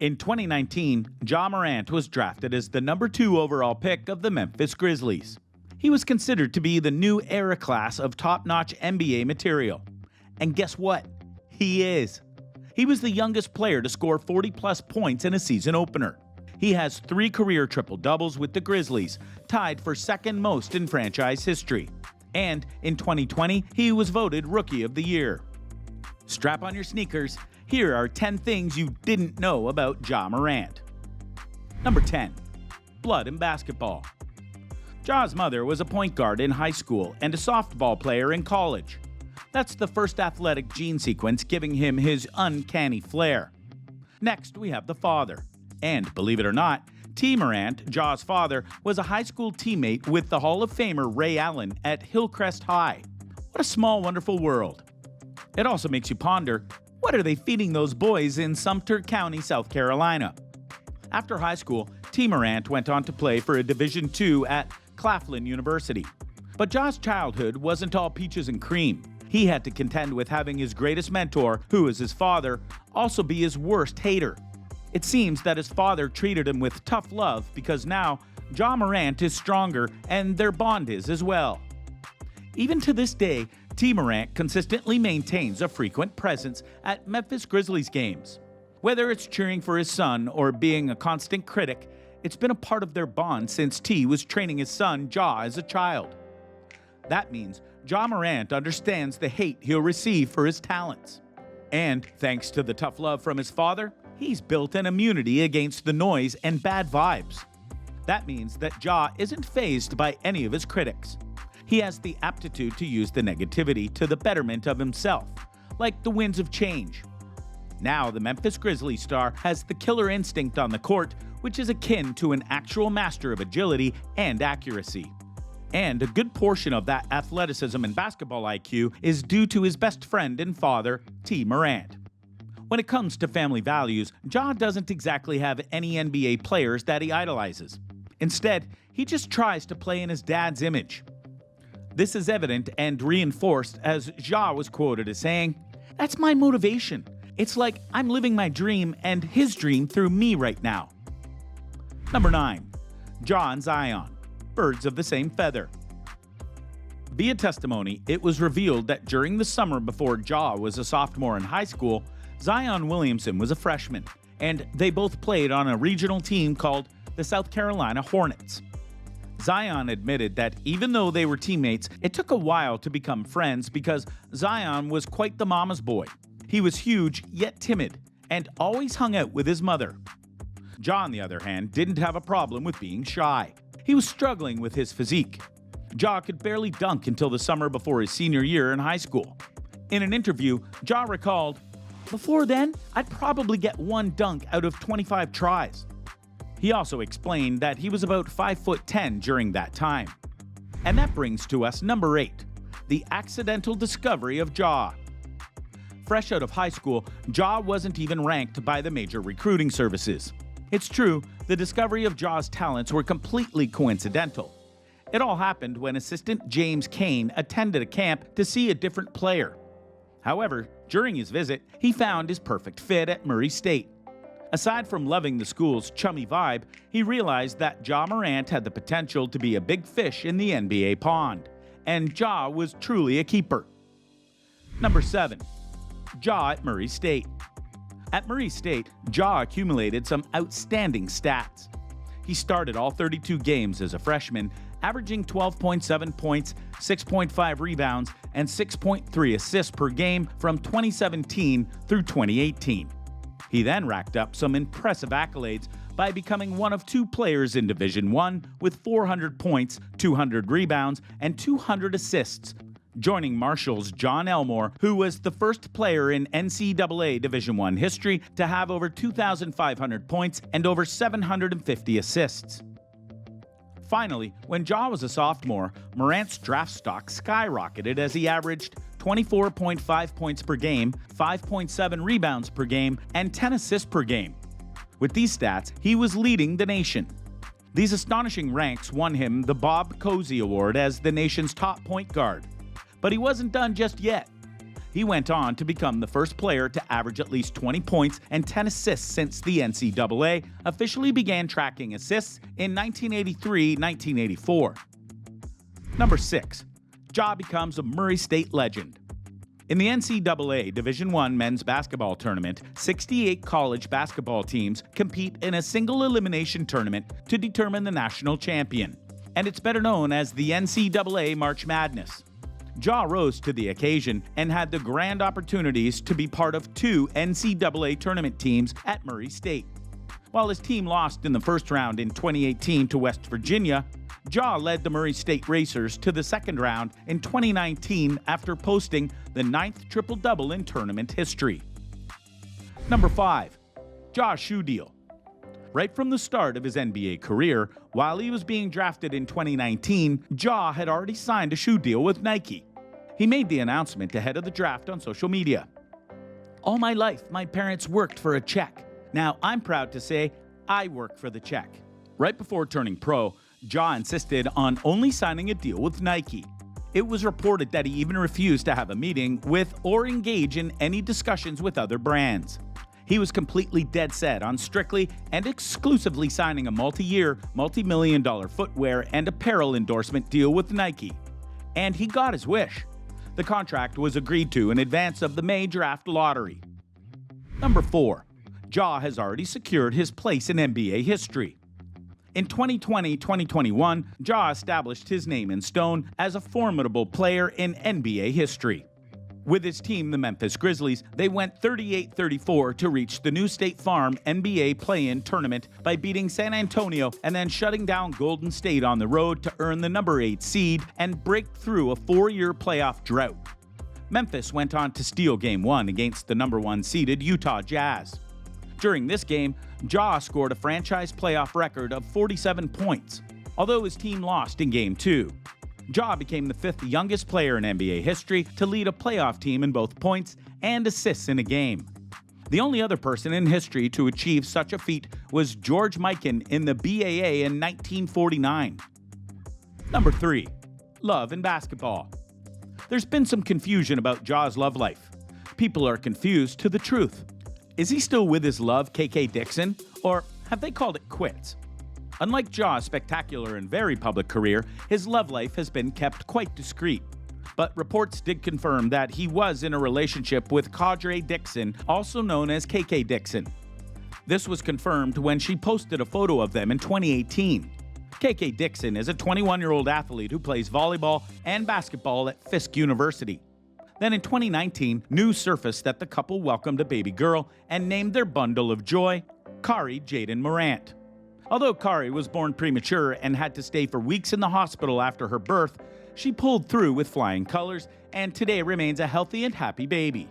In 2019, Ja Morant was drafted as the number 2 overall pick of the Memphis Grizzlies. He was considered to be the new era class of top-notch NBA material. And guess what? He is. He was the youngest player to score 40-plus points in a season opener. He has 3 career triple-doubles with the Grizzlies, tied for second most in franchise history. And in 2020, he was voted Rookie of the Year. Strap on your sneakers. Here are 10 things you didn't know about Ja Morant. Number 10. Blood in basketball. Ja's mother was a point guard in high school and a softball player in college. That's the first athletic gene sequence giving him his uncanny flair. Next, we have the father. And believe it or not, T. Morant, Ja's father, was a high school teammate with the Hall of Famer Ray Allen at Hillcrest High. What a small, wonderful world. It also makes you ponder, what are they feeding those boys in Sumter County, South Carolina? After high school, T. Morant went on to play for a Division II at Claflin University. But Ja's childhood wasn't all peaches and cream. He had to contend with having his greatest mentor, who is his father, also be his worst hater. It seems that his father treated him with tough love because now Ja Morant is stronger and their bond is as well. Even to this day, T. Morant consistently maintains a frequent presence at Memphis Grizzlies games. Whether it's cheering for his son or being a constant critic, it's been a part of their bond since T was training his son Ja as a child. That means Ja Morant understands the hate he'll receive for his talents. And thanks to the tough love from his father, he's built an immunity against the noise and bad vibes. That means that Ja isn't fazed by any of his critics. He has the aptitude to use the negativity to the betterment of himself, like the winds of change. Now the Memphis Grizzlies star has the killer instinct on the court, which is akin to an actual master of agility and accuracy. And a good portion of that athleticism and basketball IQ is due to his best friend and father, T. Morant. When it comes to family values, Ja doesn't exactly have any NBA players that he idolizes. Instead, he just tries to play in his dad's image. This is evident and reinforced as Ja was quoted as saying, "That's my motivation. It's like I'm living my dream and his dream through me right now." Number 9. Ja and Zion, birds of the same feather. Via testimony, it was revealed that during the summer before Ja was a sophomore in high school, Zion Williamson was a freshman, and they both played on a regional team called the South Carolina Hornets. Zion admitted that even though they were teammates, it took a while to become friends because Zion was quite the mama's boy. He was huge yet timid and always hung out with his mother. Ja, on the other hand, didn't have a problem with being shy. He was struggling with his physique. Ja could barely dunk until the summer before his senior year in high school. In an interview, Ja recalled, "Before then, I'd probably get 1 dunk out of 25 tries." He also explained that he was about 5'10" during that time. And that brings to us number 8, the accidental discovery of Ja. Fresh out of high school, Ja wasn't even ranked by the major recruiting services. It's true, the discovery of Ja's talents were completely coincidental. It all happened when assistant James Kane attended a camp to see a different player. However, during his visit, he found his perfect fit at Murray State. Aside from loving the school's chummy vibe, he realized that Ja Morant had the potential to be a big fish in the NBA pond, and Ja was truly a keeper. Number 7. Ja at Murray State. At Murray State, Ja accumulated some outstanding stats. He started all 32 games as a freshman, averaging 12.7 points, 6.5 rebounds, and 6.3 assists per game from 2017 through 2018. He then racked up some impressive accolades by becoming one of 2 players in Division I with 400 points, 200 rebounds, and 200 assists, joining Marshall's John Elmore, who was the first player in NCAA Division I history to have over 2,500 points and over 750 assists. Finally, when Ja was a sophomore, Morant's draft stock skyrocketed as he averaged 24.5 points per game, 5.7 rebounds per game, and 10 assists per game. With these stats, he was leading the nation. These astonishing ranks won him the Bob Cousy Award as the nation's top point guard. But he wasn't done just yet. He went on to become the first player to average at least 20 points and 10 assists since the NCAA officially began tracking assists in 1983-1984. Number 6. Ja becomes a Murray State legend. In the NCAA Division I men's basketball tournament, 68 college basketball teams compete in a single elimination tournament to determine the national champion, and it's better known as the NCAA March Madness. Ja rose to the occasion and had the grand opportunities to be part of 2 NCAA tournament teams at Murray State. While his team lost in the first round in 2018 to West Virginia, Ja led the Murray State Racers to the second round in 2019 after posting the 9th triple-double in tournament history. Number 5. Ja's shoe deal. Right from the start of his NBA career, while he was being drafted in 2019, Ja had already signed a shoe deal with Nike. He made the announcement ahead of the draft on social media. "All my life, my parents worked for a check. Now I'm proud to say I work for the check." Right before turning pro, Ja insisted on only signing a deal with Nike. It was reported that he even refused to have a meeting with or engage in any discussions with other brands. He was completely dead set on strictly and exclusively signing a multi-year, multi-million-dollar footwear and apparel endorsement deal with Nike. And he got his wish. The contract was agreed to in advance of the May draft lottery. Number 4. Ja has already secured his place in NBA history. In 2020-2021, Ja established his name in stone as a formidable player in NBA history. With his team, the Memphis Grizzlies, they went 38-34 to reach the new State Farm NBA play-in tournament by beating San Antonio and then shutting down Golden State on the road to earn the number 8 seed and break through a 4-year playoff drought. Memphis went on to steal Game 1 against the number 1 seeded Utah Jazz. During this game, Ja scored a franchise playoff record of 47 points, although his team lost in Game 2. Ja became the 5th youngest player in NBA history to lead a playoff team in both points and assists in a game. The only other person in history to achieve such a feat was George Mikan in the BAA in 1949. Number 3. Love and basketball. There's been some confusion about Ja's love life. People are confused to the truth. Is he still with his love, KK Dixon, or have they called it quits? Unlike Ja's spectacular and very public career, his love life has been kept quite discreet. But reports did confirm that he was in a relationship with Cadre Dixon, also known as KK Dixon. This was confirmed when she posted a photo of them in 2018. KK Dixon is a 21-year-old athlete who plays volleyball and basketball at Fisk University. Then in 2019, news surfaced that the couple welcomed a baby girl and named their bundle of joy Kari Jaden Morant. Although Kari was born premature and had to stay for weeks in the hospital after her birth, she pulled through with flying colors and today remains a healthy and happy baby.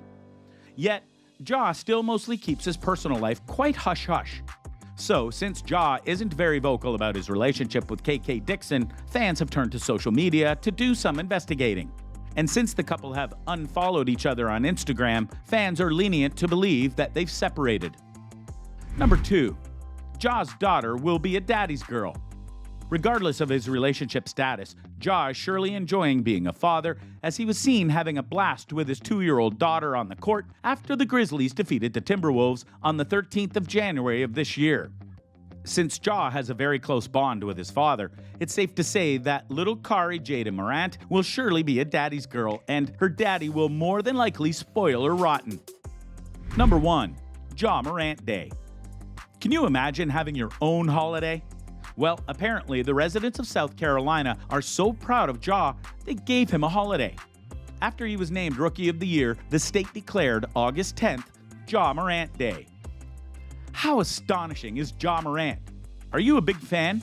Yet, Ja still mostly keeps his personal life quite hush-hush. So, since Ja isn't very vocal about his relationship with KK Dixon, fans have turned to social media to do some investigating. And since the couple have unfollowed each other on Instagram, fans are lenient to believe that they've separated. Number 2. Ja's daughter will be a daddy's girl. Regardless of his relationship status, Ja is surely enjoying being a father, as he was seen having a blast with his 2-year-old daughter on the court after the Grizzlies defeated the Timberwolves on the 13th of January of this year. Since Ja has a very close bond with his father, it's safe to say that little Kari Jaden Morant will surely be a daddy's girl, and her daddy will more than likely spoil her rotten. Number 1. Ja Morant Day. Can you imagine having your own holiday? Well, apparently the residents of South Carolina are so proud of Ja, they gave him a holiday. After he was named Rookie of the Year, the state declared August 10th Ja Morant Day. How astonishing is Ja Morant? Are you a big fan?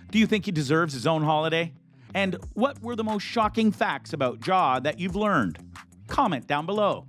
Do you think he deserves his own holiday? And what were the most shocking facts about Ja that you've learned? Comment down below.